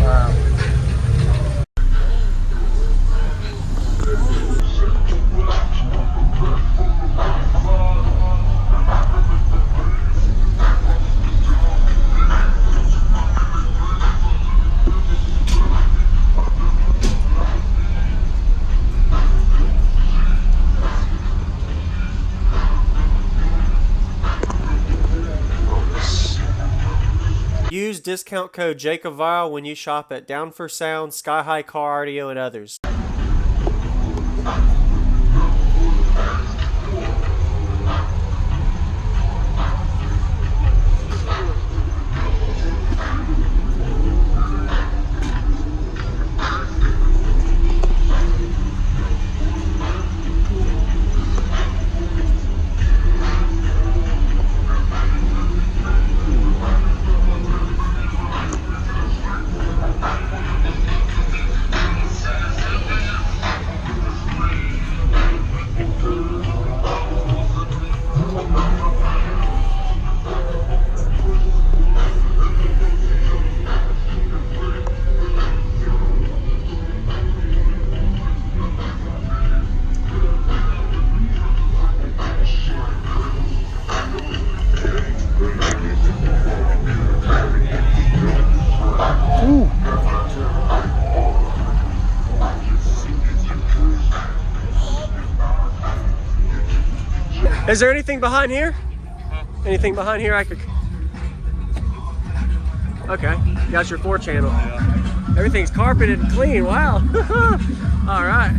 Wow. Use discount code JACOBVILE when you shop at Down for Sound, Sky High Car Audio, and others. Is there anything behind here? Anything behind here I could... Okay, got your 4-channel. Everything's carpeted and clean, wow. All right.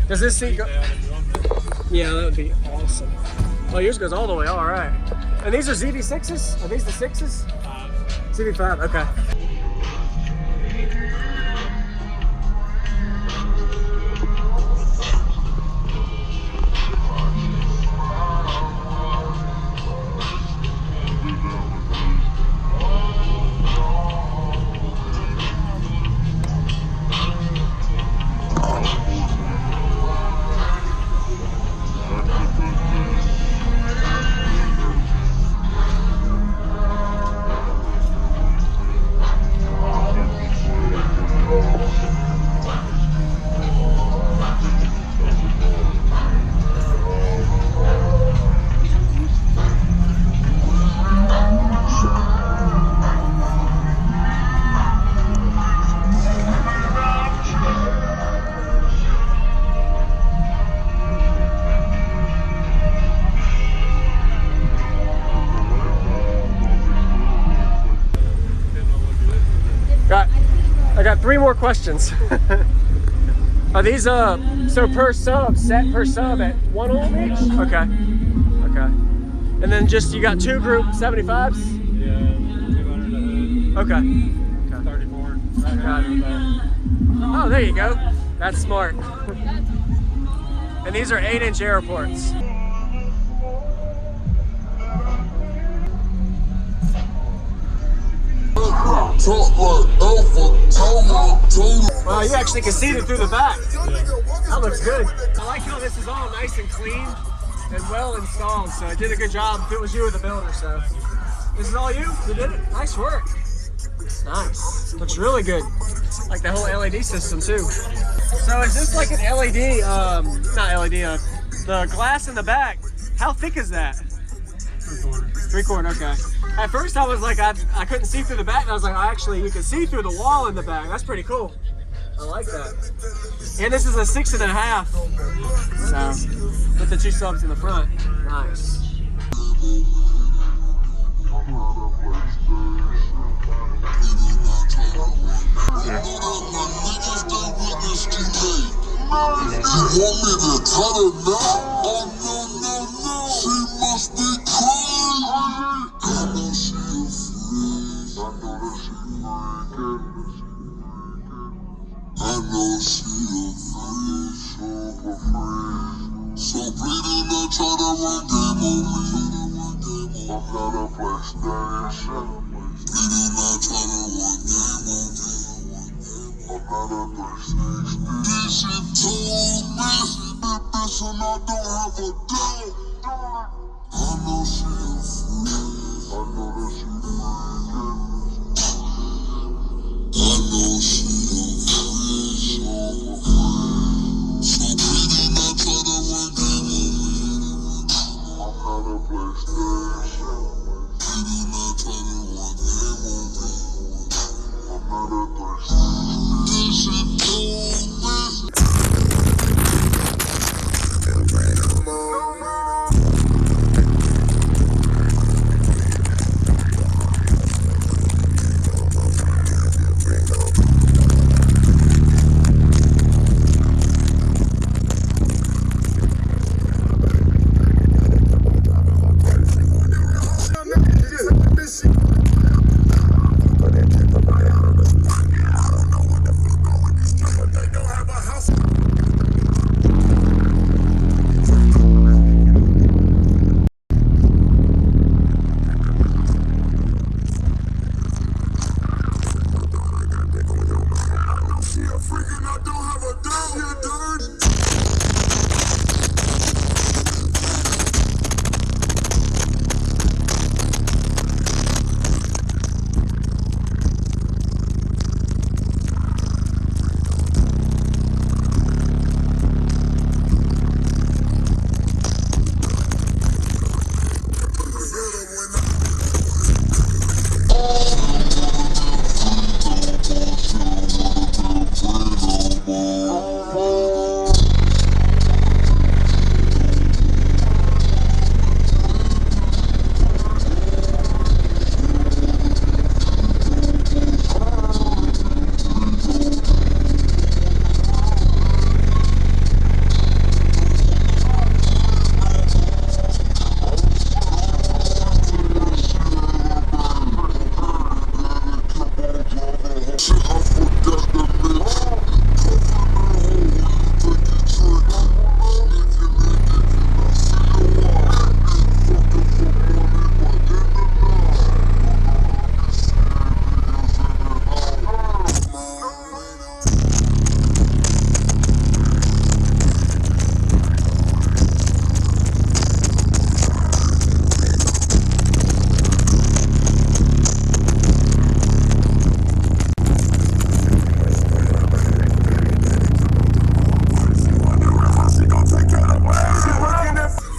Does this seat go? Yeah, that would be awesome. Oh, yours goes all the way, all right. And these are ZV6s? Are these the 6s? ZV5, okay. I got 3 more questions. Are these so per sub, set per sub at 1 ohm each? Okay. Okay. And then just you got 2 group 75s? Yeah, 200 Okay. okay. 34. Got it. Oh, there you go. That's smart. And these are 8-inch airports. Wow, you actually can see it through the back. That looks good. I like how this is all nice and clean and well installed, so I did a good job if it was you or the builder. So this is all you? You did it? Nice work. Nice. Looks really good. Like the whole LED system too. So is this like an LED, not LED, the glass in the back, how thick is that? 3/4, okay. At first I was like, I couldn't see through the back, and I was like, actually you can see through the wall in the back. That's pretty cool. I like that. And this is a 6.5. So, with the 2 subs in the front. Nice. You want me to tell her now? Oh no, no, no. She must be crazy. I know she a freak. I know she a freak. Super freak. So please do not try to run game on me. I'm not a PlayStation. Please do not try to run This shit told me, that bitch and I don't have a doubt. I know she a freak, I know that she freaking. I know she a freak, so I'm afraid. So please do not try to run game on me. I'm not a PlayStation. Please do not try to run game on me. I'm not a PlayStation. This shit told me.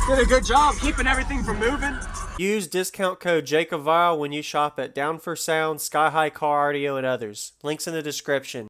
Did a good job keeping everything from moving. Use discount code JACOBVILE when you shop at Down for Sound, Sky High Car Audio, and others. Links in the description.